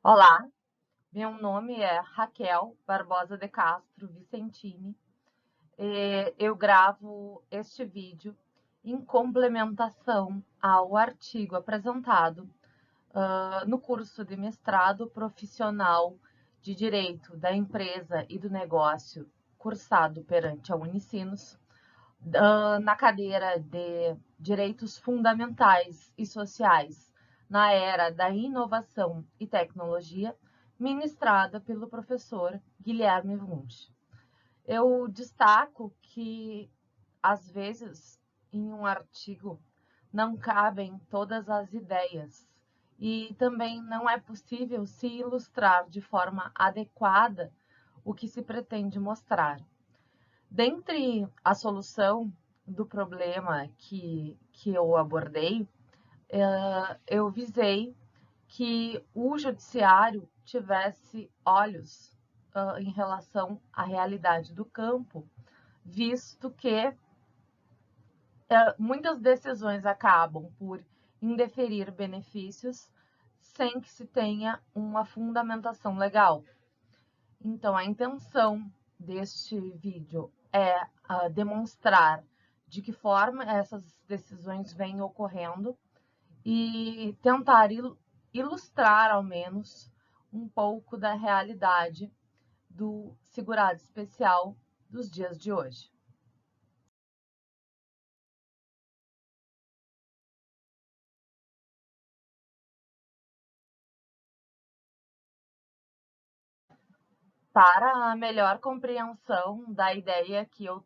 Olá, meu nome é Raquel Barbosa de Castro Vicentini. Eu gravo este vídeo em complementação ao artigo apresentado no curso de mestrado profissional de Direito da Empresa e do Negócio, cursado perante a Unicinos, na cadeira de Direitos Fundamentais e Sociais na Era da Inovação e Tecnologia, ministrada pelo professor Guilherme Wunsch. Eu destaco que, às vezes, em um artigo não cabem todas as ideias e também não é possível se ilustrar de forma adequada o que se pretende mostrar. Dentre a solução do problema que eu abordei, eu visei que o judiciário tivesse olhos em relação à realidade do campo, visto que muitas decisões acabam por indeferir benefícios sem que se tenha uma fundamentação legal. Então, a intenção deste vídeo é demonstrar de que forma essas decisões vêm ocorrendo e tentar ilustrar, ao menos, um pouco da realidade do segurado especial dos dias de hoje. Para a melhor compreensão da ideia que eu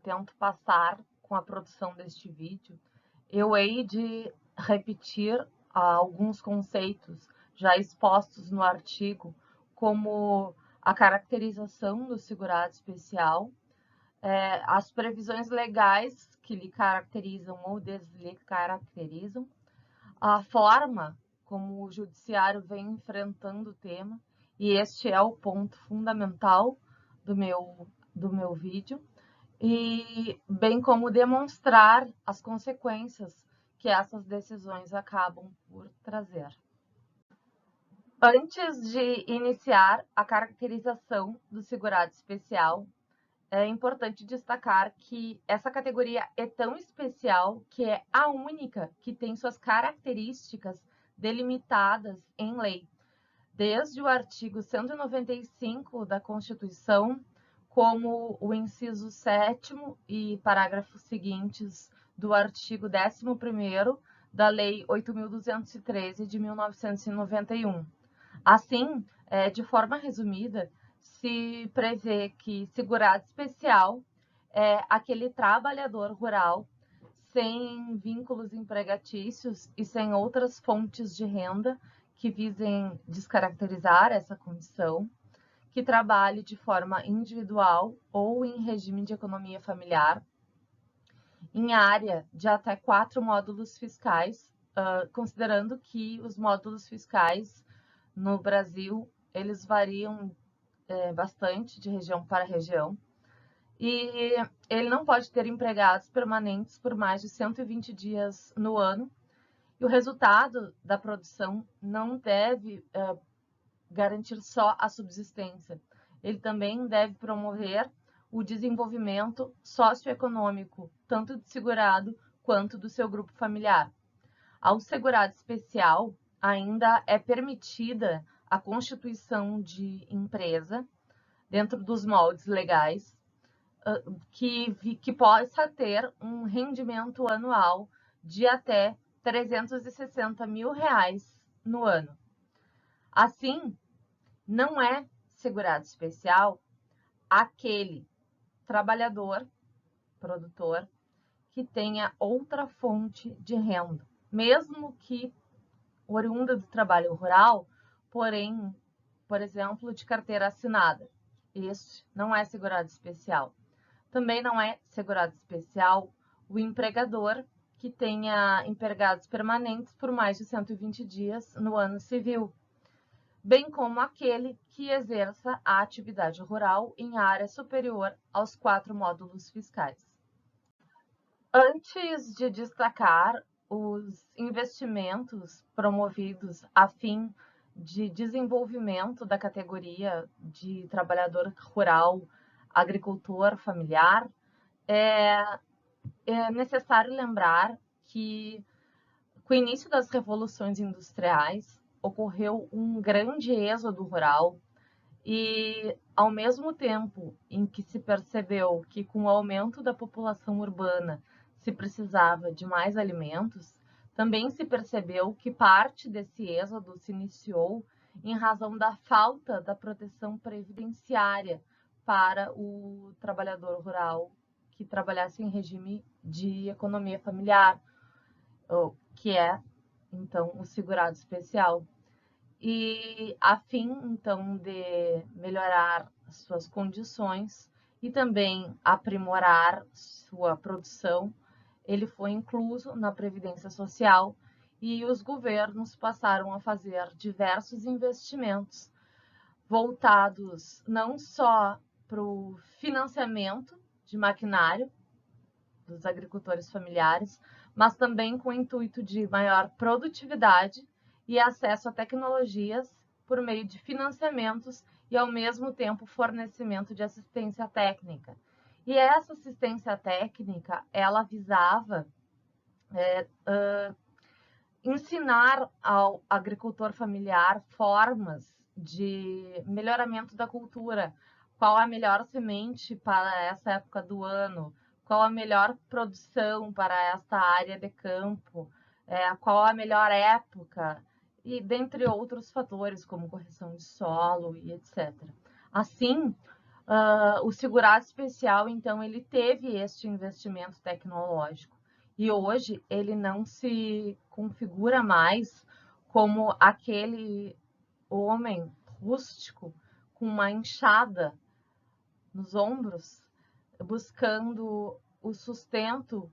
tento passar com a produção deste vídeo, eu hei de repetir alguns conceitos já expostos no artigo, como a caracterização do segurado especial, as previsões legais que lhe caracterizam ou deslhe caracterizam, a forma como o judiciário vem enfrentando o tema, e este é o ponto fundamental do meu vídeo, e bem como demonstrar as consequências que essas decisões acabam por trazer. Antes de iniciar a caracterização do segurado especial, é importante destacar que essa categoria é tão especial que é a única que tem suas características delimitadas em lei, desde o artigo 195 da Constituição, como o inciso 7º e parágrafos seguintes do artigo 11º da Lei 8.213 de 1991. Assim, de forma resumida, se prevê que segurado especial é aquele trabalhador rural sem vínculos empregatícios e sem outras fontes de renda que visem descaracterizar essa condição, que trabalhe de forma individual ou em regime de economia familiar, em área de até 4 módulos fiscais, considerando que os módulos fiscais no Brasil, eles variam bastante de região para região, e ele não pode ter empregados permanentes por mais de 120 dias no ano, e o resultado da produção não deve garantir só a subsistência, ele também deve promover o desenvolvimento socioeconômico, tanto do segurado quanto do seu grupo familiar. Ao segurado especial, ainda é permitida a constituição de empresa dentro dos moldes legais, que possa ter um rendimento anual de até R$360 mil no ano. Assim, não é segurado especial aquele trabalhador, produtor, que tenha outra fonte de renda, mesmo que oriunda do trabalho rural, porém, por exemplo, de carteira assinada. Este não é segurado especial. Também não é segurado especial o empregador que tenha empregados permanentes por mais de 120 dias no ano civil, bem como aquele que exerça a atividade rural em área superior aos 4 módulos fiscais. Antes de destacar os investimentos promovidos a fim de desenvolvimento da categoria de trabalhador rural, agricultor familiar, é necessário lembrar que, com o início das revoluções industriais, ocorreu um grande êxodo rural e, ao mesmo tempo em que se percebeu que, com o aumento da população urbana, se precisava de mais alimentos, também se percebeu que parte desse êxodo se iniciou em razão da falta da proteção previdenciária para o trabalhador rural que trabalhasse em regime de economia familiar, que é, então, o segurado especial. E a fim, então, de melhorar suas condições e também aprimorar sua produção, ele foi incluso na Previdência Social e os governos passaram a fazer diversos investimentos voltados não só para o financiamento de maquinário dos agricultores familiares, mas também com o intuito de maior produtividade e acesso a tecnologias por meio de financiamentos e, ao mesmo tempo, fornecimento de assistência técnica. E essa assistência técnica, ela visava ensinar ao agricultor familiar formas de melhoramento da cultura, qual a melhor semente para essa época do ano, qual a melhor produção para esta área de campo, qual a melhor época, e dentre outros fatores, como correção de solo e etc. Assim, o segurado especial, então, ele teve este investimento tecnológico. E hoje ele não se configura mais como aquele homem rústico com uma enxada nos ombros, buscando o sustento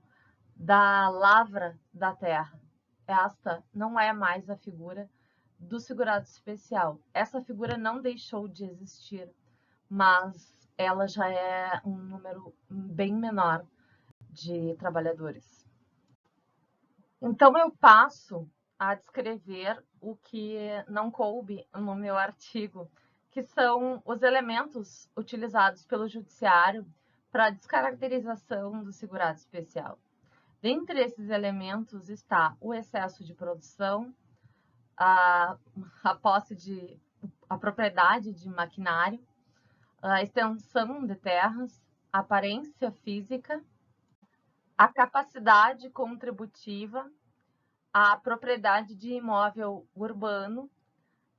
da lavra da terra. Esta não é mais a figura do segurado especial. Essa figura não deixou de existir, mas ela já é um número bem menor de trabalhadores. Então, eu passo a descrever o que não coube no meu artigo, que são os elementos utilizados pelo Judiciário para a descaracterização do segurado especial. Dentre esses elementos está o excesso de produção, a propriedade de maquinário, a extensão de terras, a aparência física, a capacidade contributiva, a propriedade de imóvel urbano,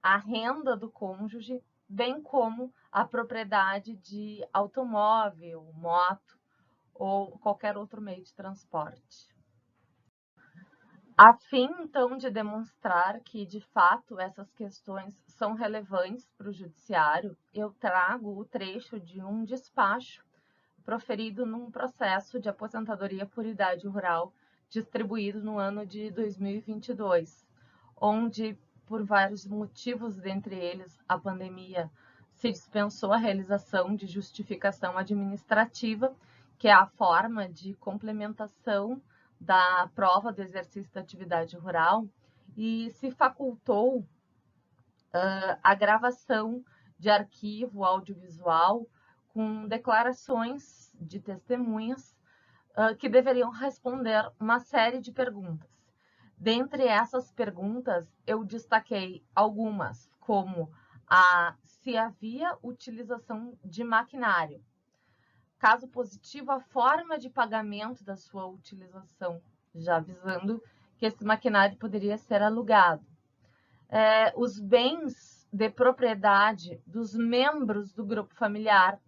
a renda do cônjuge, bem como a propriedade de automóvel, moto ou qualquer outro meio de transporte. A fim, então, de demonstrar que, de fato, essas questões são relevantes para o judiciário, eu trago o trecho de um despacho proferido num processo de aposentadoria por idade rural distribuído no ano de 2022, onde, por vários motivos, dentre eles a pandemia, se dispensou a realização de justificação administrativa, que é a forma de complementação da prova do exercício da atividade rural, e se facultou a gravação de arquivo audiovisual com declarações de testemunhas que deveriam responder uma série de perguntas. Dentre essas perguntas, eu destaquei algumas, como se havia utilização de maquinário. Caso positivo, a forma de pagamento da sua utilização, já avisando que esse maquinário poderia ser alugado. Os bens de propriedade dos membros do grupo familiar,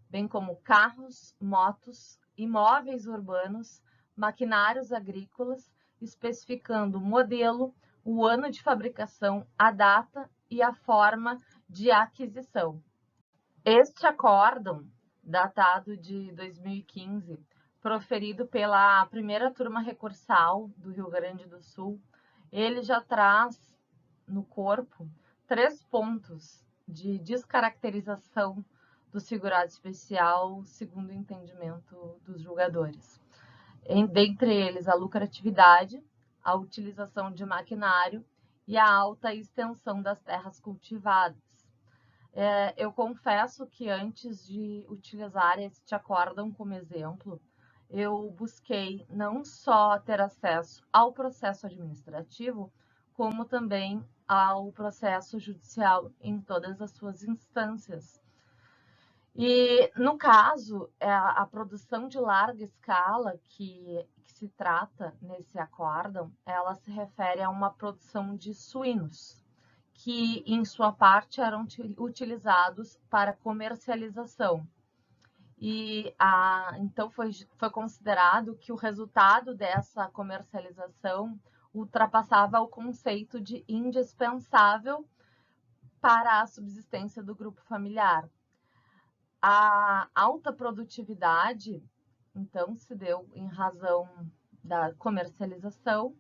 bem como carros, motos, imóveis urbanos, maquinários agrícolas, especificando o modelo, o ano de fabricação, a data e a forma de aquisição. Este acórdão, datado de 2015, proferido pela primeira turma recursal do Rio Grande do Sul, ele já traz no corpo 3 pontos de descaracterização do segurado especial, segundo o entendimento dos julgadores. Dentre eles, a lucratividade, a utilização de maquinário e a alta extensão das terras cultivadas. Eu confesso que antes de utilizar este acórdão como exemplo, eu busquei não só ter acesso ao processo administrativo, como também ao processo judicial em todas as suas instâncias. E, no caso, a produção de larga escala que se trata nesse acórdão, ela se refere a uma produção de suínos, que em sua parte eram utilizados para comercialização. E então foi considerado que o resultado dessa comercialização ultrapassava o conceito de indispensável para a subsistência do grupo familiar. A alta produtividade, então, se deu em razão da comercialização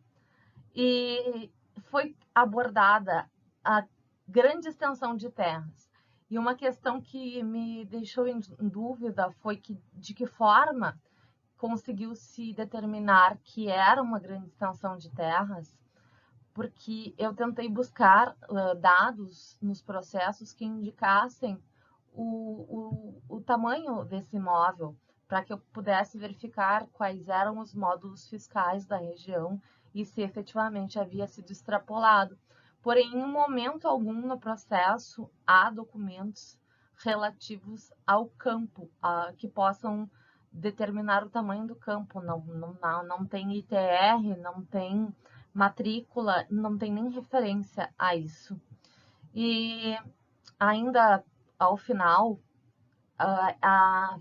e foi abordada a grande extensão de terras. E uma questão que me deixou em dúvida foi de que forma conseguiu-se determinar que era uma grande extensão de terras, porque eu tentei buscar dados nos processos que indicassem o tamanho desse imóvel, para que eu pudesse verificar quais eram os módulos fiscais da região e se efetivamente havia sido extrapolado. Porém, em momento algum no processo, há documentos relativos ao campo, que possam determinar o tamanho do campo. Não tem ITR, não tem matrícula, não tem nem referência a isso. E ainda ao final,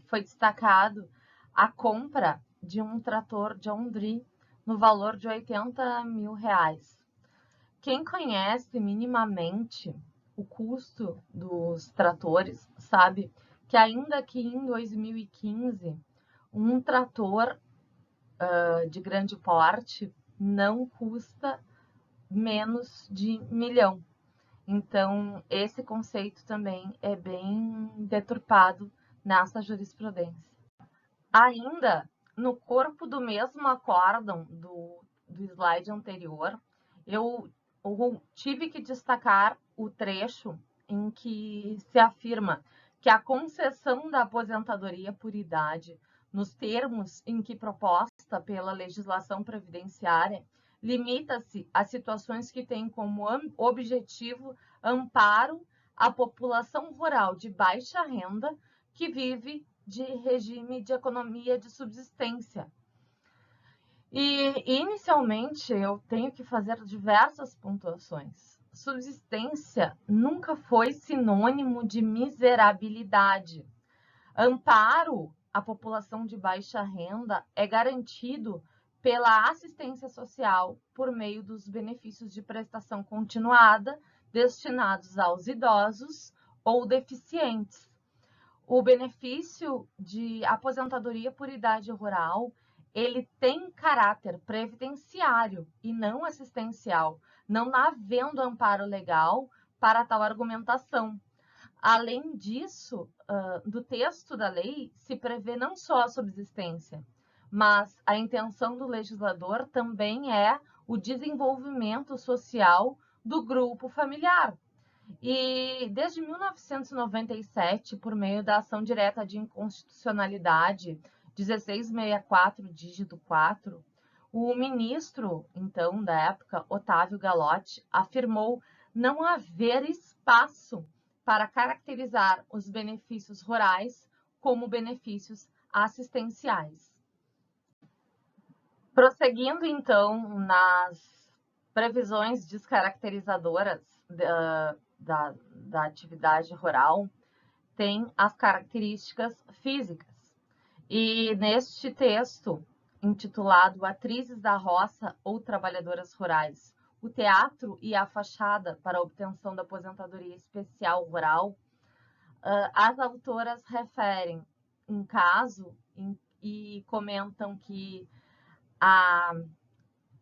foi destacado a compra de um trator John Deere no valor de R$80 mil. Quem conhece minimamente o custo dos tratores sabe que ainda que em 2015 um trator de grande porte não custa menos de R$1 milhão. Então, esse conceito também é bem deturpado nessa jurisprudência. Ainda no corpo do mesmo acórdão do slide anterior, eu tive que destacar o trecho em que se afirma que a concessão da aposentadoria por idade, nos termos em que proposta pela legislação previdenciária, limita-se a situações que têm como objetivo amparo à população rural de baixa renda que vive de regime de economia de subsistência. E, inicialmente, eu tenho que fazer diversas pontuações. Subsistência nunca foi sinônimo de miserabilidade. Amparo à população de baixa renda é garantido pela assistência social por meio dos benefícios de prestação continuada destinados aos idosos ou deficientes. O benefício de aposentadoria por idade rural, ele tem caráter previdenciário e não assistencial, não havendo amparo legal para tal argumentação. Além disso, do texto da lei se prevê não só a subsistência, mas a intenção do legislador também é o desenvolvimento social do grupo familiar. E desde 1997, por meio da ação direta de inconstitucionalidade 1664, dígito 4, o ministro, então, da época, Otávio Galotti, afirmou não haver espaço para caracterizar os benefícios rurais como benefícios assistenciais. Prosseguindo, então, nas previsões descaracterizadoras da atividade rural, tem as características físicas. E neste texto, intitulado Atrizes da Roça ou Trabalhadoras Rurais, o teatro e a fachada para a obtenção da aposentadoria especial rural, as autoras referem um caso e comentam que a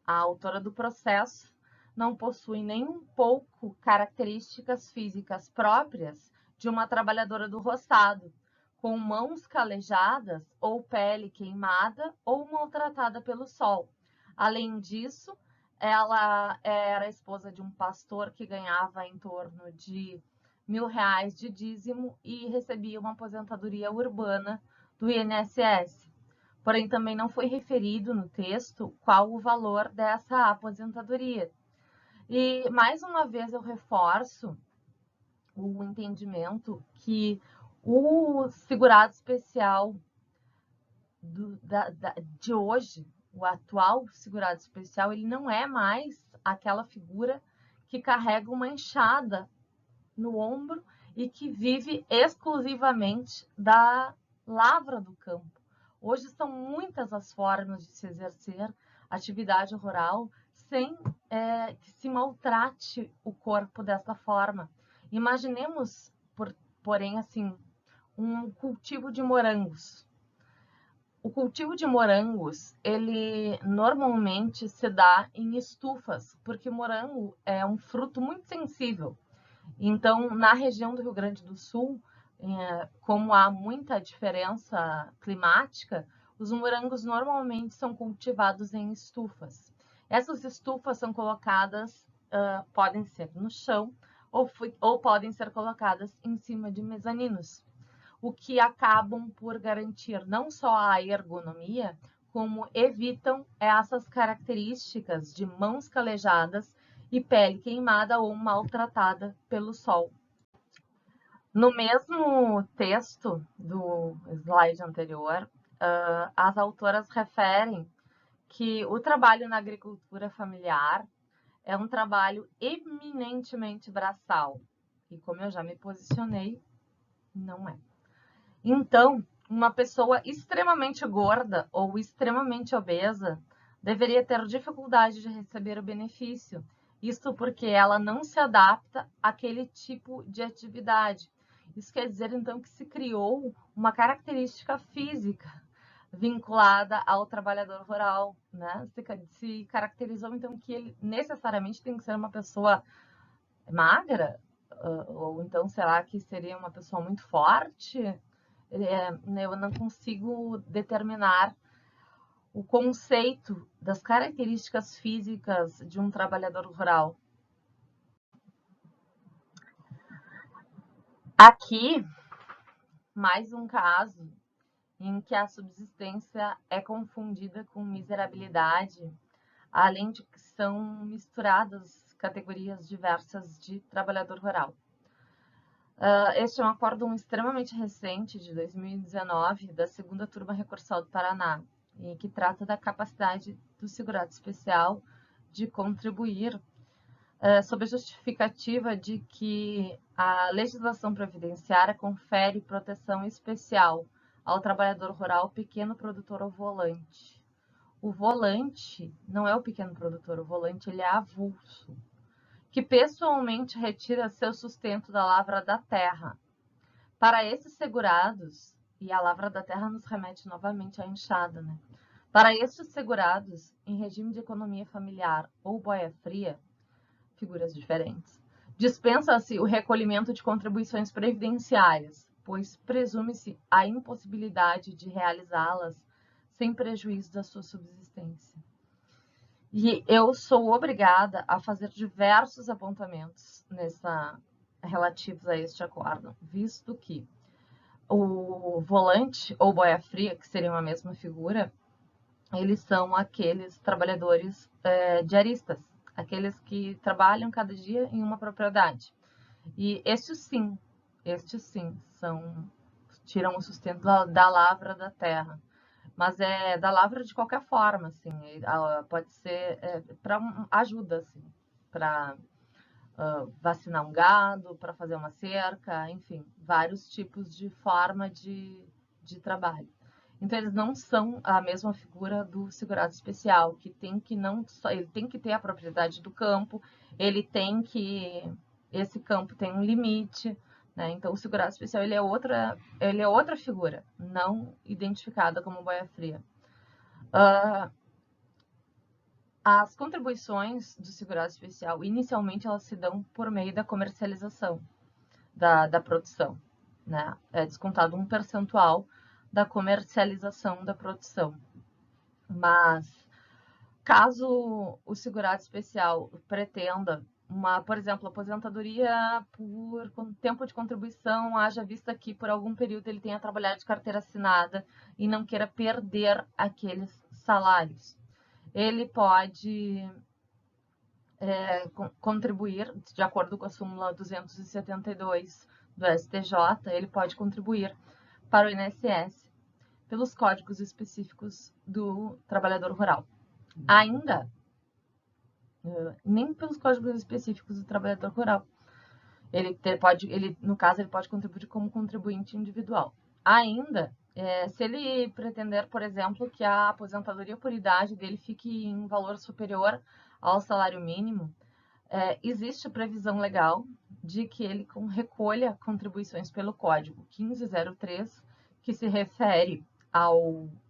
autora do processo não possui nem um pouco características físicas próprias de uma trabalhadora do roçado, com mãos calejadas ou pele queimada ou maltratada pelo sol. Além disso, Ela era esposa de um pastor que ganhava em torno de R$ 1.000 de dízimo e recebia uma aposentadoria urbana do INSS. Porém, também não foi referido no texto qual o valor dessa aposentadoria. E, mais uma vez, eu reforço o entendimento que o segurado especial de hoje, o atual segurado especial, ele não é mais aquela figura que carrega uma enxada no ombro e que vive exclusivamente da lavra do campo. Hoje são muitas as formas de se exercer atividade rural sem que se maltrate o corpo dessa forma. Imaginemos, porém, assim, um cultivo de morangos. O cultivo de morangos, ele normalmente se dá em estufas, porque morango é um fruto muito sensível. Então, na região do Rio Grande do Sul, como há muita diferença climática, os morangos normalmente são cultivados em estufas. Essas estufas são colocadas, podem ser no chão ou podem ser colocadas em cima de mezaninos, o que acabam por garantir não só a ergonomia, como evitam essas características de mãos calejadas e pele queimada ou maltratada pelo sol. No mesmo texto do slide anterior, as autoras referem que o trabalho na agricultura familiar é um trabalho eminentemente braçal. E como eu já me posicionei, não é. Então, uma pessoa extremamente gorda ou extremamente obesa deveria ter dificuldade de receber o benefício. Isto porque ela não se adapta àquele tipo de atividade. Isso quer dizer, então, que se criou uma característica física vinculada ao trabalhador rural, né? Se caracterizou, então, que ele necessariamente tem que ser uma pessoa magra, ou então será que seria uma pessoa muito forte? Eu não consigo determinar o conceito das características físicas de um trabalhador rural. Aqui, mais um caso em que a subsistência é confundida com miserabilidade, além de que são misturadas categorias diversas de trabalhador rural. Este é um acórdão extremamente recente, de 2019, da segunda turma recursal do Paraná, e que trata da capacidade do segurado especial de contribuir sob a justificativa de que a legislação previdenciária confere proteção especial ao trabalhador rural pequeno produtor ou volante. O volante não é o pequeno produtor, o volante ele é avulso, que pessoalmente retira seu sustento da lavra da terra. Para esses segurados, e a lavra da terra nos remete novamente à enxada, né? Para estes segurados, em regime de economia familiar ou boia fria, figuras diferentes, dispensa-se o recolhimento de contribuições previdenciárias, pois presume-se a impossibilidade de realizá-las sem prejuízo da sua subsistência. E eu sou obrigada a fazer diversos apontamentos relativos a este acórdão, visto que o volante ou boia fria, que seriam a mesma figura, eles são aqueles trabalhadores diaristas, aqueles que trabalham cada dia em uma propriedade. E estes sim tiram o sustento da lavra da terra. Mas é da lavra de qualquer forma, assim, pode ser para ajuda, assim, para vacinar um gado, para fazer uma cerca, enfim, vários tipos de forma de trabalho. Então, eles não são a mesma figura do segurado especial, que tem que não só, ele tem que ter a propriedade do campo, esse campo tem um limite, né? Então, o segurado especial ele é outra figura, não identificada como boia fria. As contribuições do segurado especial, inicialmente, elas se dão por meio da comercialização da produção, né? É descontado um percentual da comercialização da produção. Mas Caso o segurado especial pretenda por exemplo, aposentadoria por tempo de contribuição, haja vista que por algum período ele tenha trabalhado de carteira assinada e não queira perder aqueles salários. Ele pode contribuir, de acordo com a súmula 272 do STJ, ele pode contribuir para o INSS pelos códigos específicos do trabalhador rural. Ainda, nem pelos códigos específicos do trabalhador rural. No caso, ele pode contribuir como contribuinte individual. Ainda, se ele pretender, por exemplo, que a aposentadoria por idade dele fique em valor superior ao salário mínimo, existe previsão legal de que ele recolha contribuições pelo código 1503, que se refere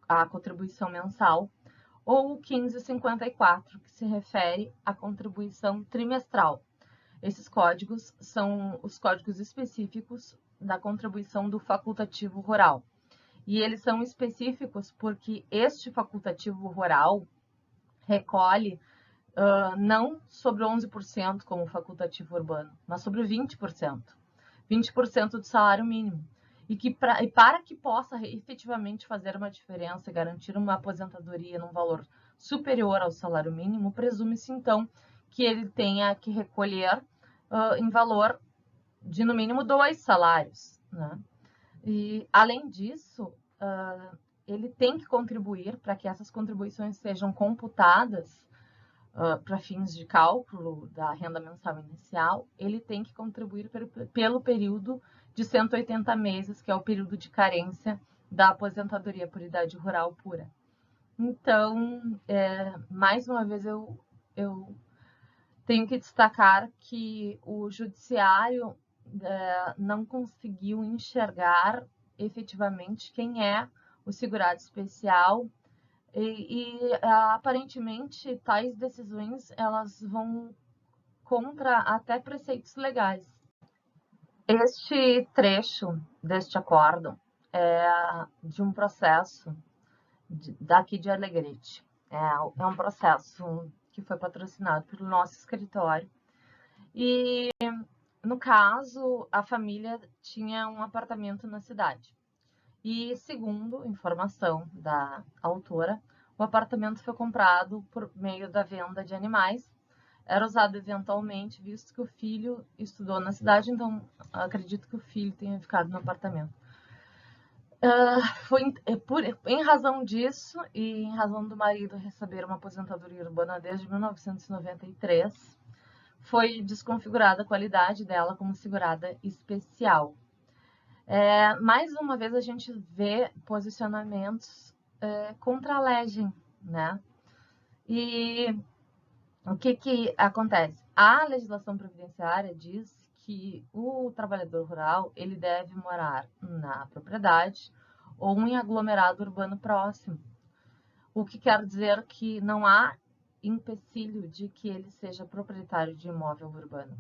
à contribuição mensal, ou o 1554, que se refere à contribuição trimestral. Esses códigos são os códigos específicos da contribuição do facultativo rural. E eles são específicos porque este facultativo rural recolhe não sobre 11% como facultativo urbano, mas sobre 20%. 20% do salário mínimo. E para que possa efetivamente fazer uma diferença e garantir uma aposentadoria num valor superior ao salário mínimo, presume-se então que ele tenha que recolher em valor de no mínimo 2 salários, né? E além disso, ele tem que contribuir para que essas contribuições sejam computadas para fins de cálculo da renda mensal inicial, ele tem que contribuir pelo período de 180 meses, que é o período de carência da aposentadoria por idade rural pura. Então, mais uma vez, eu tenho que destacar que o judiciário não conseguiu enxergar efetivamente quem é o segurado especial e aparentemente tais decisões elas vão contra até preceitos legais. Este trecho deste acórdão é de um processo daqui de Alegrete. É um processo que foi patrocinado pelo nosso escritório. E, no caso, a família tinha um apartamento na cidade. E, segundo informação da autora, o apartamento foi comprado por meio da venda de animais. Era usado eventualmente, visto que o filho estudou na cidade, então acredito que o filho tenha ficado no apartamento. Em razão disso e em razão do marido receber uma aposentadoria urbana desde 1993, foi desconfigurada a qualidade dela como segurada especial. Mais uma vez a gente vê posicionamentos contra-legem, né? E o que acontece? A legislação previdenciária diz que o trabalhador rural ele deve morar na propriedade ou em aglomerado urbano próximo, o que quer dizer que não há empecilho de que ele seja proprietário de imóvel urbano.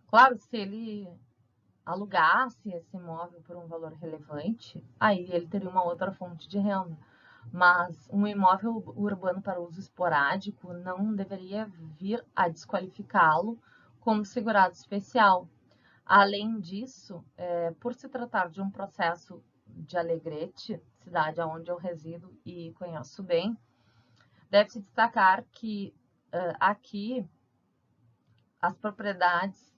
Claro, se ele alugasse esse imóvel por um valor relevante, aí ele teria uma outra fonte de renda. Mas um imóvel urbano para uso esporádico não deveria vir a desqualificá-lo como segurado especial. Além disso, por se tratar de um processo de Alegrete, cidade onde eu resido e conheço bem, deve-se destacar que aqui as propriedades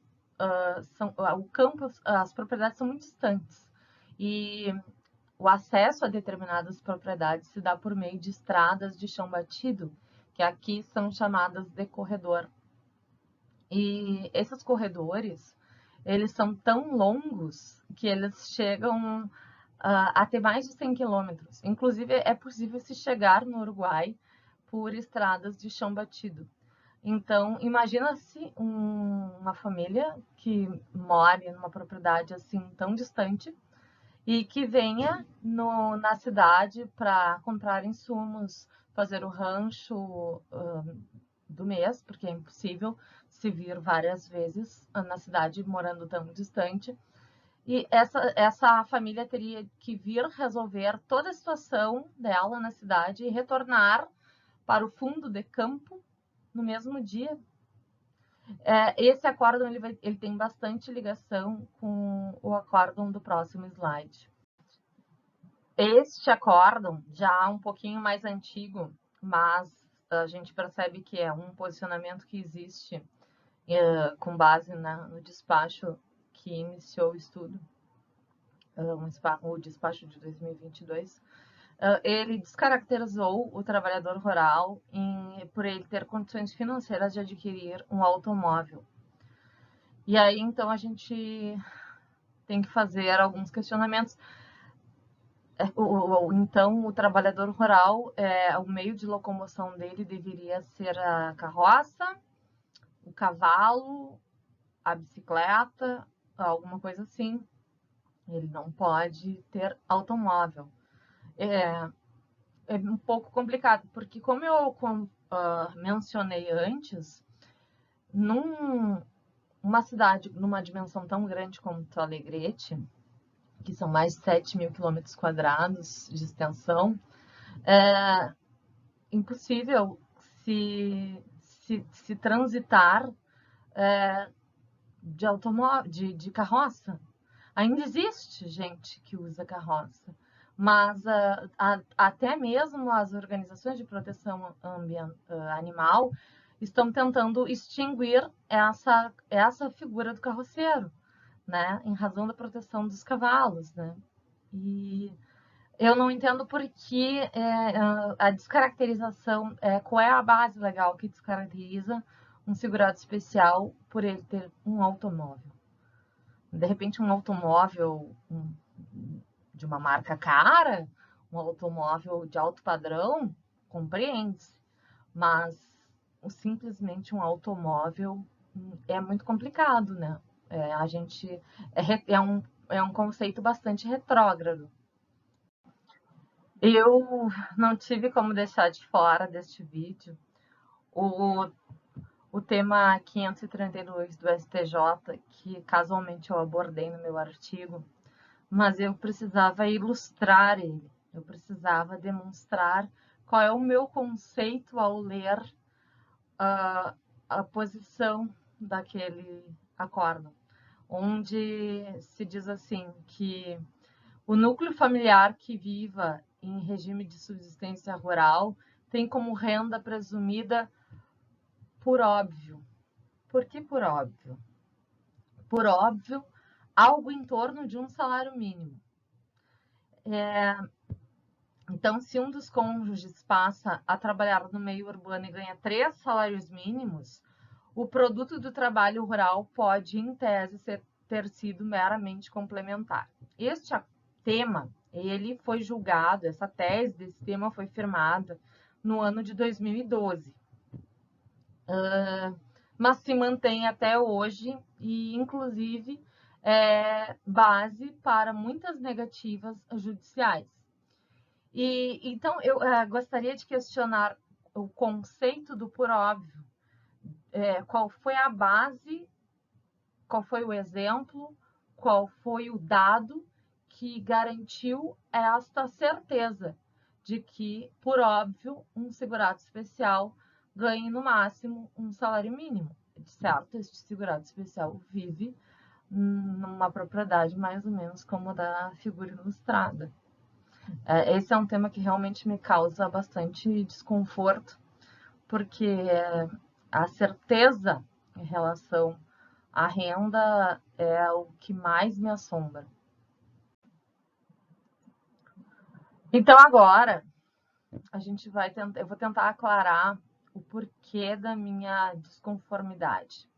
as propriedades são muito distantes e o acesso a determinadas propriedades se dá por meio de estradas de chão batido, que aqui são chamadas de corredor. E esses corredores, eles são tão longos que eles chegam a ter mais de 100 quilômetros. Inclusive, é possível se chegar no Uruguai por estradas de chão batido. Então, imagina-se uma família que mora numa propriedade assim tão distante e que venha na cidade para comprar insumos, fazer o rancho do mês, porque é impossível se vir várias vezes na cidade morando tão distante. E essa família teria que vir resolver toda a situação dela na cidade e retornar para o fundo de campo no mesmo dia. Esse acórdão ele tem bastante ligação com o acórdão do próximo slide. Este acórdão, já um pouquinho mais antigo, mas a gente percebe que é um posicionamento que existe com base no despacho que iniciou o estudo, o despacho de 2022, ele descaracterizou o trabalhador rural por ele ter condições financeiras de adquirir um automóvel. E aí, então, a gente tem que fazer alguns questionamentos. Então, o trabalhador rural, o meio de locomoção dele deveria ser a carroça, o cavalo, a bicicleta, alguma coisa assim. Ele não pode ter automóvel. É um pouco complicado, porque como eu mencionei antes, numa cidade, numa dimensão tão grande como Alegrete, que são mais de 7 mil quilômetros quadrados de extensão, é impossível se transitar de automóvel, de carroça. Ainda existe gente que usa carroça, mas até mesmo as organizações de proteção animal estão tentando extinguir essa figura do carroceiro, né, em razão da proteção dos cavalos, né? E eu não entendo por que a descaracterização, qual é a base legal que descaracteriza um segurado especial por ele ter um automóvel. De repente, um automóvel de uma marca cara, um automóvel de alto padrão, compreende-se, mas simplesmente um automóvel é muito complicado, né? A gente é um conceito bastante retrógrado. Eu não tive como deixar de fora deste vídeo o tema 532 do STJ, que casualmente eu abordei no meu artigo, mas eu precisava ilustrar ele, eu precisava demonstrar qual é o meu conceito ao ler a posição daquele acórdão, onde se diz assim que o núcleo familiar que viva em regime de subsistência rural tem como renda presumida por óbvio. Por que por óbvio? Por óbvio, algo em torno de um salário mínimo. Então, se um dos cônjuges passa a trabalhar no meio urbano e ganha 3 salários mínimos, o produto do trabalho rural pode, em tese, ter sido meramente complementar. Este tema, ele foi julgado, essa tese desse tema foi firmada no ano de 2012. Mas se mantém até hoje e, inclusive, é base para muitas negativas judiciais. Então, eu gostaria de questionar o conceito do por óbvio. Qual foi a base, qual foi o exemplo, qual foi o dado que garantiu esta certeza de que, por óbvio, um segurado especial ganhe no máximo um salário mínimo. De certo, este segurado especial vive numa propriedade mais ou menos como a da figura ilustrada. Esse é um tema que realmente me causa bastante desconforto, porque a certeza em relação à renda é o que mais me assombra. Então agora eu vou tentar aclarar o porquê da minha desconformidade,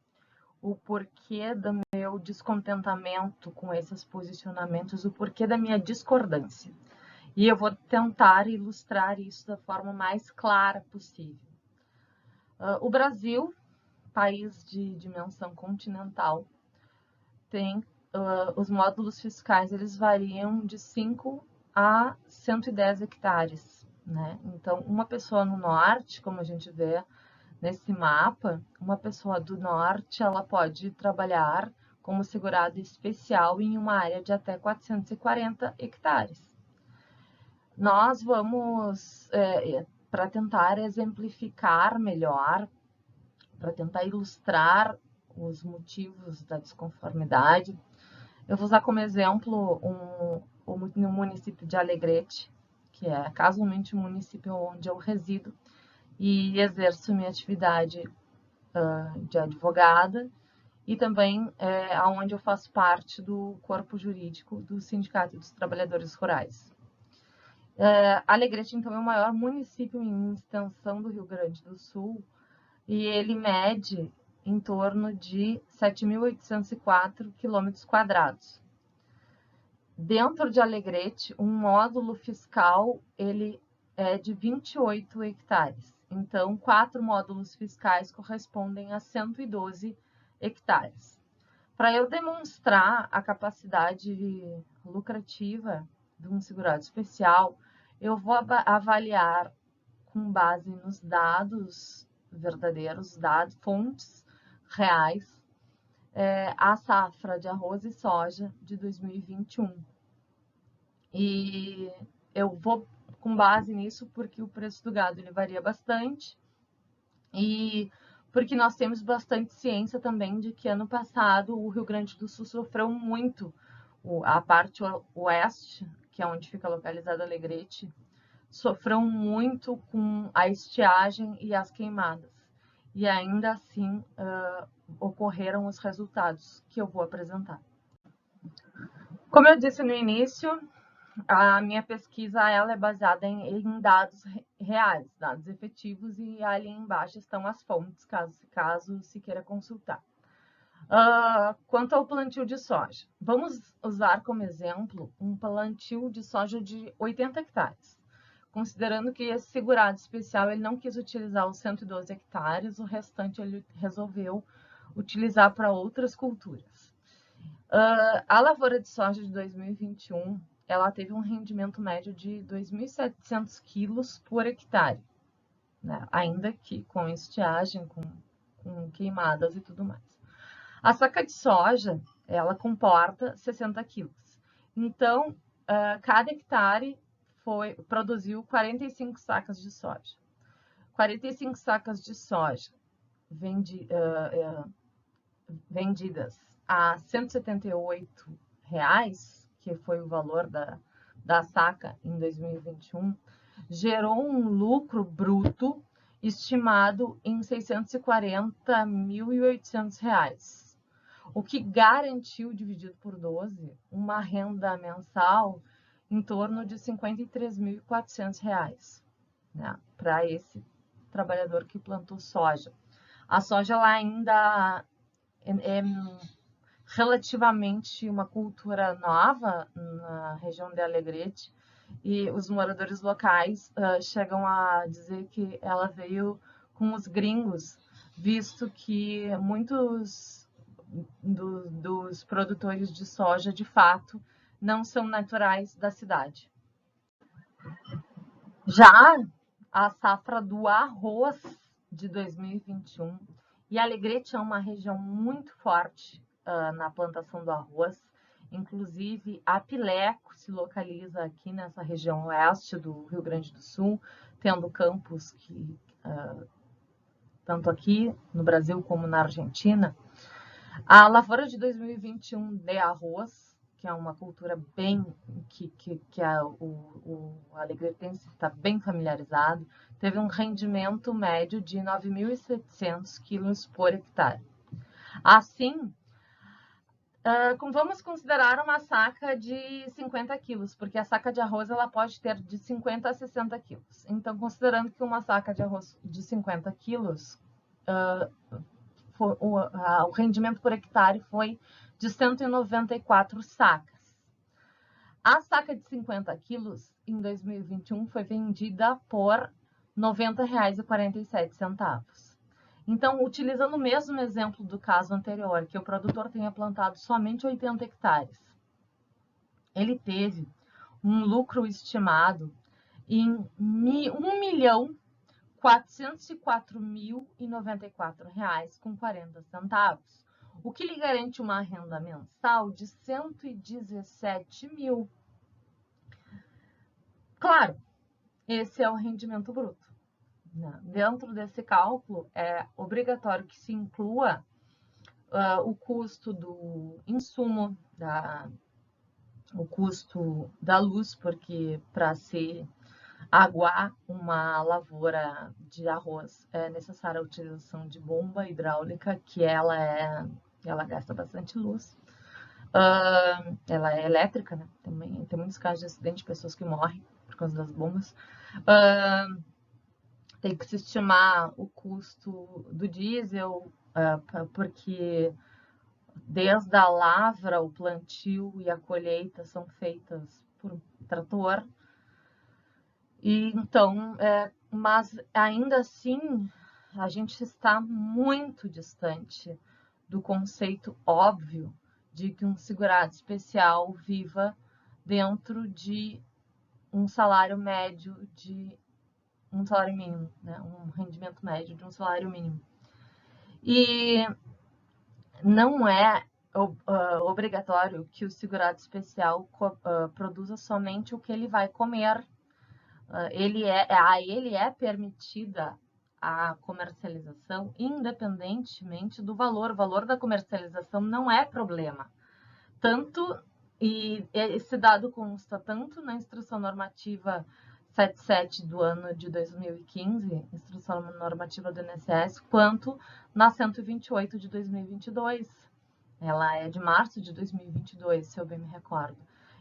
o porquê do meu descontentamento com esses posicionamentos, o porquê da minha discordância. E eu vou tentar ilustrar isso da forma mais clara possível. O Brasil, país de dimensão continental, tem os módulos fiscais, eles variam de 5 a 110 hectares, né? Então, uma pessoa no norte, como a gente vê nesse mapa, uma pessoa do norte, ela pode trabalhar como segurado especial em uma área de até 440 hectares. Nós vamos para tentar exemplificar melhor, para tentar ilustrar os motivos da desconformidade, eu vou usar como exemplo o município de Alegrete, que é casualmente o município onde eu resido e exerço minha atividade de advogada, e também onde eu faço parte do corpo jurídico do Sindicato dos Trabalhadores Rurais. Alegrete, então, é o maior município em extensão do Rio Grande do Sul e ele mede em torno de 7.804 km². Dentro de Alegrete, um módulo fiscal ele é de 28 hectares. Então, 4 módulos fiscais correspondem a 112 hectares. Para eu demonstrar a capacidade lucrativa de um segurado especial, eu vou avaliar com base nos dados verdadeiros, dados, fontes reais, a safra de arroz e soja de 2021. E eu vou com base nisso porque o preço do gado ele varia bastante e porque nós temos bastante ciência também de que ano passado o Rio Grande do Sul sofreu muito, a parte oeste, que é onde fica localizado Alegrete, sofreu muito com a estiagem e as queimadas. E ainda assim ocorreram os resultados que eu vou apresentar. Como eu disse no início, a minha pesquisa ela é baseada em dados reais, dados efetivos, e ali embaixo estão as fontes, caso se queira consultar. Quanto ao plantio de soja, vamos usar como exemplo um plantio de soja de 80 hectares. Considerando que esse segurado especial ele não quis utilizar os 112 hectares, o restante ele resolveu utilizar para outras culturas. A lavoura de soja de 2021 ela teve um rendimento médio de 2.700 quilos por hectare, né? Ainda que com estiagem, com queimadas e tudo mais. A saca de soja ela comporta 60 quilos. Então, cada hectare produziu 45 sacas de soja. 45 sacas de soja vendidas a R$ 178, que foi o valor da saca em 2021, gerou um lucro bruto estimado em R$ 640.800, o que garantiu, dividido por 12, uma renda mensal em torno de R$ 53.400, né, para esse trabalhador que plantou soja. A soja ela ainda é relativamente uma cultura nova na região de Alegrete, e os moradores locais chegam a dizer que ela veio com os gringos, visto que muitos dos produtores de soja, de fato, não são naturais da cidade. Já a safra do arroz de 2021, e Alegrete é uma região muito forte na plantação do arroz, inclusive a Pileco se localiza aqui nessa região oeste do Rio Grande do Sul, tendo campos que, tanto aqui no Brasil como na Argentina. A lavoura de 2021 de arroz, que é uma cultura bem que o alegretense está bem familiarizado, teve um rendimento médio de 9.700 quilos por hectare. Assim, vamos considerar uma saca de 50 quilos, porque a saca de arroz ela pode ter de 50 a 60 quilos. Então, considerando que uma saca de arroz de 50 quilos, o rendimento por hectare foi de 194 sacas. A saca de 50 quilos em 2021 foi vendida por R$ 90,47. Então, utilizando o mesmo exemplo do caso anterior, que o produtor tenha plantado somente 80 hectares, ele teve um lucro estimado em R$ 1.404.094,40, o que lhe garante uma renda mensal de 117 mil. Claro, esse é o rendimento bruto. né? Dentro desse cálculo, é obrigatório que se inclua o custo do insumo, o custo da luz, porque para se aguar uma lavoura de arroz é necessária a utilização de bomba hidráulica, que ela gasta bastante luz. Ela é elétrica, né? Também tem muitos casos de acidente de pessoas que morrem por causa das bombas. Tem que se estimar o custo do diesel, porque desde a lavra, o plantio e a colheita são feitas por trator. E então, mas ainda assim, a gente está muito distante do conceito óbvio de que um segurado especial viva dentro de um salário médio de um salário mínimo, né? Um rendimento médio de um salário mínimo. E não é obrigatório que o segurado especial produza somente o que ele vai comer. Ele é permitida a comercialização independentemente do valor. O valor da comercialização não é problema. E esse dado consta tanto na Instrução Normativa 77 do ano de 2015, Instrução Normativa do INSS, quanto na 128 de 2022. Ela é de março de 2022, se eu bem me recordo.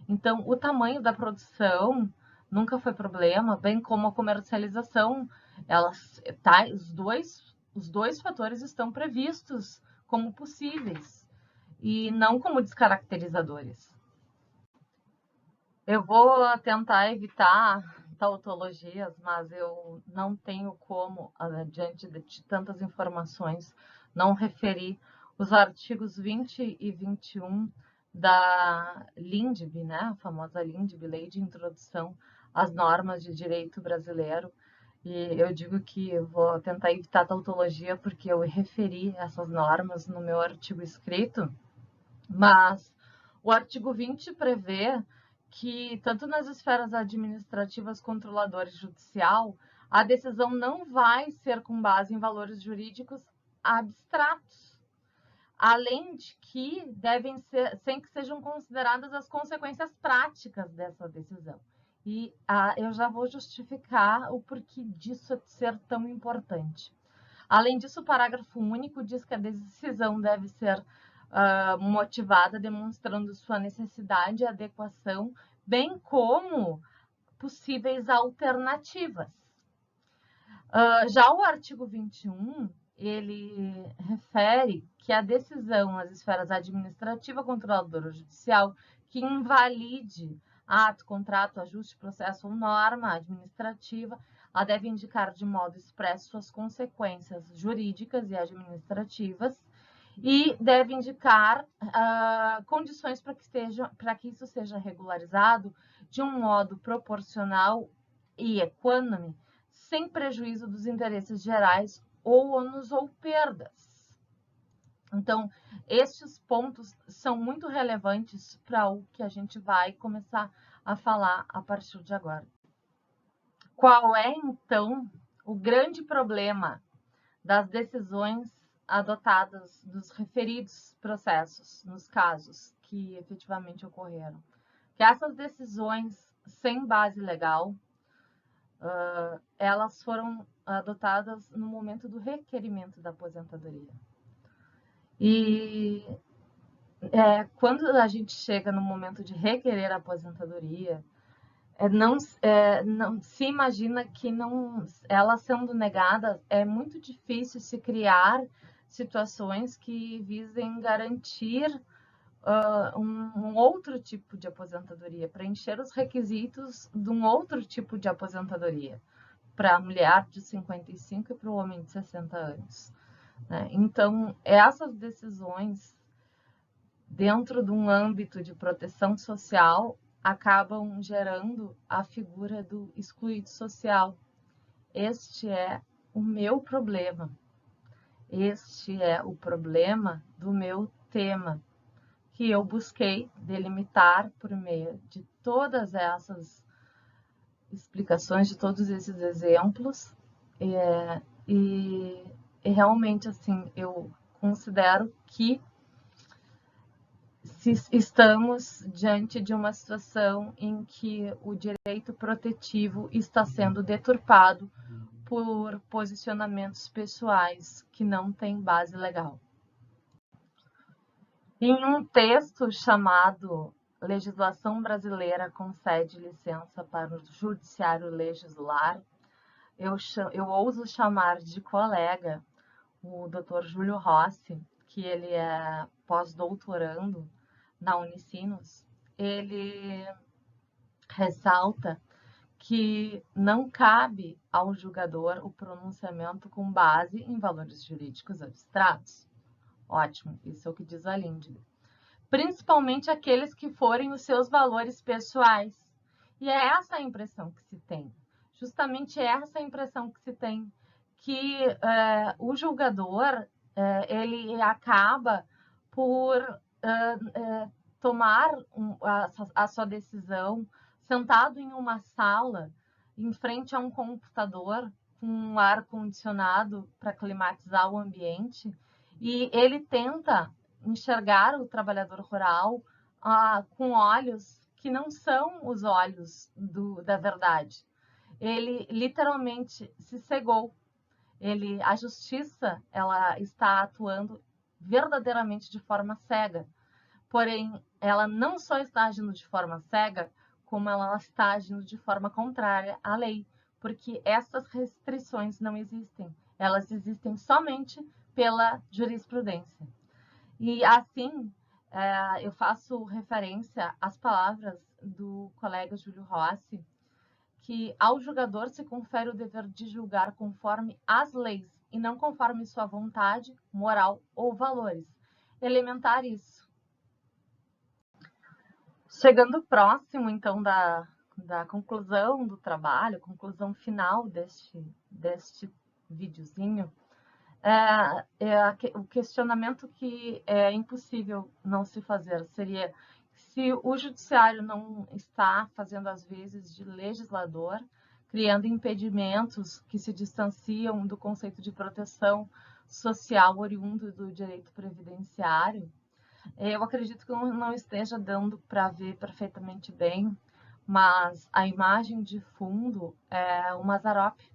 Então, o tamanho da produção nunca foi problema, bem como a comercialização. Os dois fatores estão previstos como possíveis e não como descaracterizadores. Eu vou tentar evitar tautologias, mas eu não tenho como, diante de tantas informações, não referir os artigos 20 e 21 da LINDB, né? A famosa LINDB, Lei de Introdução às Normas de Direito Brasileiro. E eu digo que eu vou tentar evitar tautologia porque eu referi essas normas no meu artigo escrito, mas o artigo 20 prevê que, tanto nas esferas administrativas, controladora e judicial, a decisão não vai ser com base em valores jurídicos abstratos, além de que devem ser, sem que sejam consideradas as consequências práticas dessa decisão. E eu já vou justificar o porquê disso ser tão importante. Além disso, o parágrafo único diz que a decisão deve ser motivada, demonstrando sua necessidade e adequação, bem como possíveis alternativas. Já o artigo 21, ele refere que a decisão nas esferas administrativa, controladora ou judicial que invalide ato, contrato, ajuste, processo ou norma administrativa, ela deve indicar de modo expresso suas consequências jurídicas e administrativas e deve indicar condições para que isso seja regularizado de um modo proporcional e equânime, sem prejuízo dos interesses gerais ou ônus ou perdas. Então, estes pontos são muito relevantes para o que a gente vai começar a falar a partir de agora. Qual é, então, o grande problema das decisões adotadas dos referidos processos, nos casos que efetivamente ocorreram? Que essas decisões sem base legal, elas foram adotadas no momento do requerimento da aposentadoria. E quando a gente chega no momento de requerer a aposentadoria, não se imagina que ela sendo negada, é muito difícil se criar situações que visem garantir um outro tipo de aposentadoria, preencher os requisitos de um outro tipo de aposentadoria, para a mulher de 55 e para o homem de 60 anos. Né? Então, essas decisões, dentro de um âmbito de proteção social, acabam gerando a figura do excluído social. Este é o meu problema. Este é o problema do meu tema, que eu busquei delimitar por meio de todas essas explicações, de todos esses exemplos, E, e realmente, assim, eu considero que se estamos diante de uma situação em que o direito protetivo está sendo deturpado por posicionamentos pessoais que não têm base legal. Em um texto chamado Legislação Brasileira concede licença para o Judiciário legislar, eu ouso chamar de colega o Dr. Júlio Rossi, que ele é pós-doutorando na Unicinos. Ele ressalta que não cabe ao julgador o pronunciamento com base em valores jurídicos abstratos. Ótimo, isso é o que diz a Linde. Principalmente aqueles que forem os seus valores pessoais. E é essa a impressão que se tem. Justamente essa a impressão que se tem, que o julgador ele acaba por tomar a sua decisão sentado em uma sala, em frente a um computador, com um ar-condicionado para climatizar o ambiente, e ele tenta enxergar o trabalhador rural com olhos que não são os olhos da verdade. Ele literalmente se cegou. A justiça ela está atuando verdadeiramente de forma cega. Porém, ela não só está agindo de forma cega, como ela está agindo de forma contrária à lei, porque essas restrições não existem. Elas existem somente pela jurisprudência. E assim, eu faço referência às palavras do colega Júlio Rossi, que ao julgador se confere o dever de julgar conforme as leis e não conforme sua vontade, moral ou valores. Elementar isso. Chegando próximo, então, da conclusão do trabalho, conclusão final deste videozinho, o questionamento que é impossível não se fazer seria se o judiciário não está fazendo as vezes de legislador, criando impedimentos que se distanciam do conceito de proteção social oriundo do direito previdenciário. Eu acredito que não esteja dando para ver perfeitamente bem, mas a imagem de fundo é o Mazzaropi,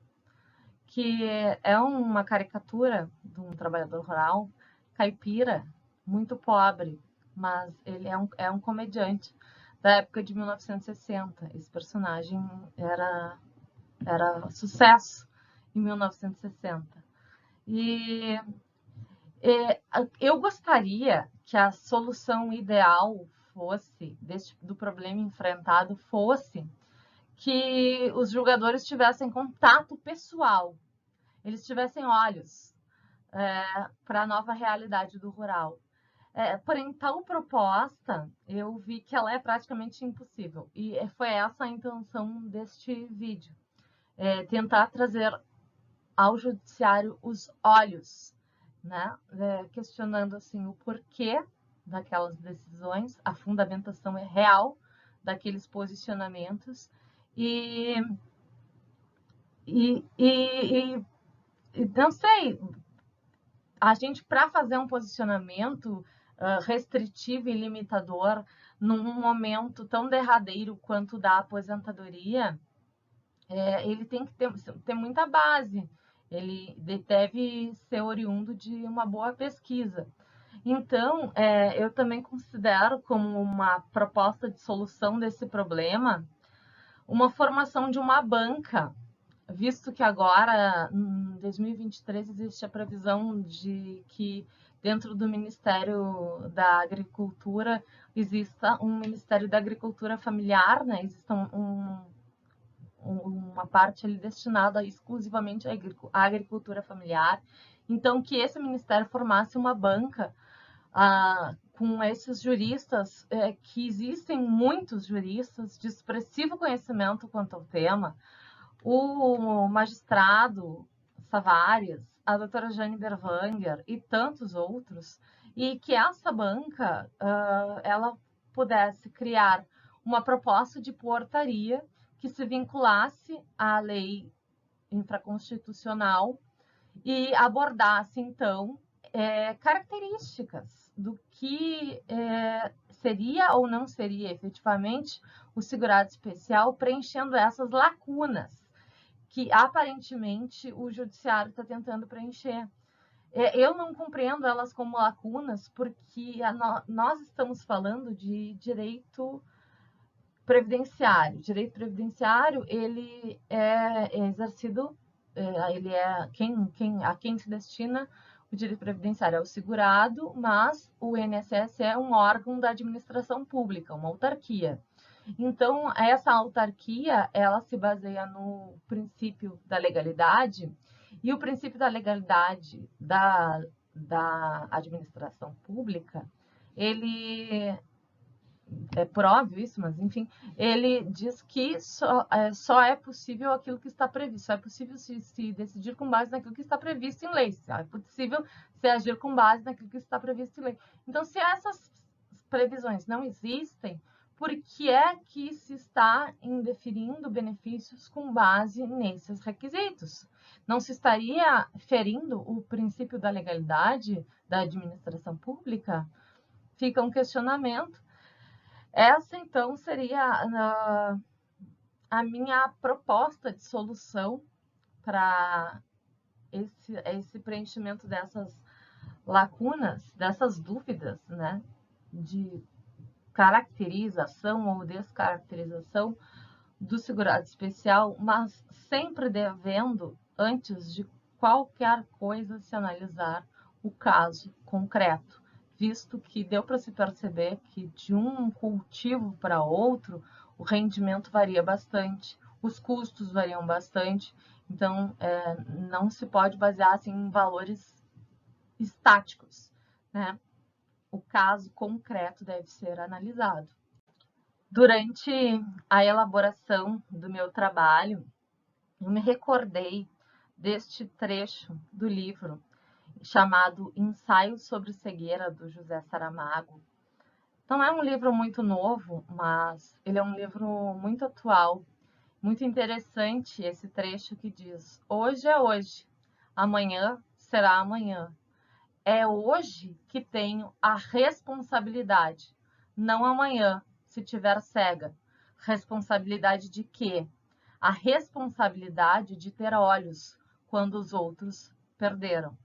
que é uma caricatura de um trabalhador rural caipira, muito pobre, mas ele é um comediante da época de 1960. Esse personagem era sucesso em 1960. E eu gostaria que a solução ideal fosse, do problema enfrentado, fosse que os julgadores tivessem contato pessoal, eles tivessem olhos para a nova realidade do rural. Porém, tal proposta, eu vi que ela é praticamente impossível. E foi essa a intenção deste vídeo. Tentar trazer ao judiciário os olhos, né? Questionando assim, o porquê daquelas decisões, a fundamentação real daqueles posicionamentos e não sei, a gente para fazer um posicionamento restritivo e limitador num momento tão derradeiro quanto da aposentadoria, ele tem que ter muita base, ele deve ser oriundo de uma boa pesquisa. Então, eu também considero como uma proposta de solução desse problema uma formação de uma banca, visto que agora, em 2023, existe a previsão de que dentro do Ministério da Agricultura exista um Ministério da Agricultura Familiar, né? Exista uma parte ali destinada exclusivamente à agricultura familiar. Então, que esse ministério formasse uma banca com esses juristas, que existem muitos juristas de expressivo conhecimento quanto ao tema, o magistrado Savares, a doutora Jane Berwanger e tantos outros, e que essa banca ela pudesse criar uma proposta de portaria que se vinculasse à lei infraconstitucional e abordasse, então, características do que seria ou não seria efetivamente o segurado especial, preenchendo essas lacunas que aparentemente o judiciário está tentando preencher. Eu não compreendo elas como lacunas, porque nós estamos falando de direito previdenciário. Direito previdenciário, ele é exercido, ele é a quem se destina o direito previdenciário é o segurado, mas o INSS é um órgão da administração pública, uma autarquia. Então, essa autarquia, ela se baseia no princípio da legalidade, e o princípio da legalidade da administração pública, ele é por óbvio isso, mas enfim, ele diz que só é possível aquilo que está previsto, só é possível se decidir com base naquilo que está previsto em lei, só é possível se agir com base naquilo que está previsto em lei. Então, se essas previsões não existem, por que é que se está indeferindo benefícios com base nesses requisitos? Não se estaria ferindo o princípio da legalidade da administração pública? Fica um questionamento. Essa, então, seria a minha proposta de solução para esse preenchimento dessas lacunas, dessas dúvidas, né, de caracterização ou descaracterização do segurado especial, mas sempre devendo, antes de qualquer coisa, se analisar o caso concreto, visto que deu para se perceber que de um cultivo para outro o rendimento varia bastante, os custos variam bastante, então não se pode basear assim, em valores estáticos, né? O caso concreto deve ser analisado. Durante a elaboração do meu trabalho, eu me recordei deste trecho do livro chamado Ensaio sobre Cegueira, do José Saramago. Não é um livro muito novo, mas ele é um livro muito atual, muito interessante esse trecho que diz: hoje é hoje, amanhã será amanhã. É hoje que tenho a responsabilidade, não amanhã, se tiver cega. Responsabilidade de quê? A responsabilidade de ter olhos quando os outros perderam.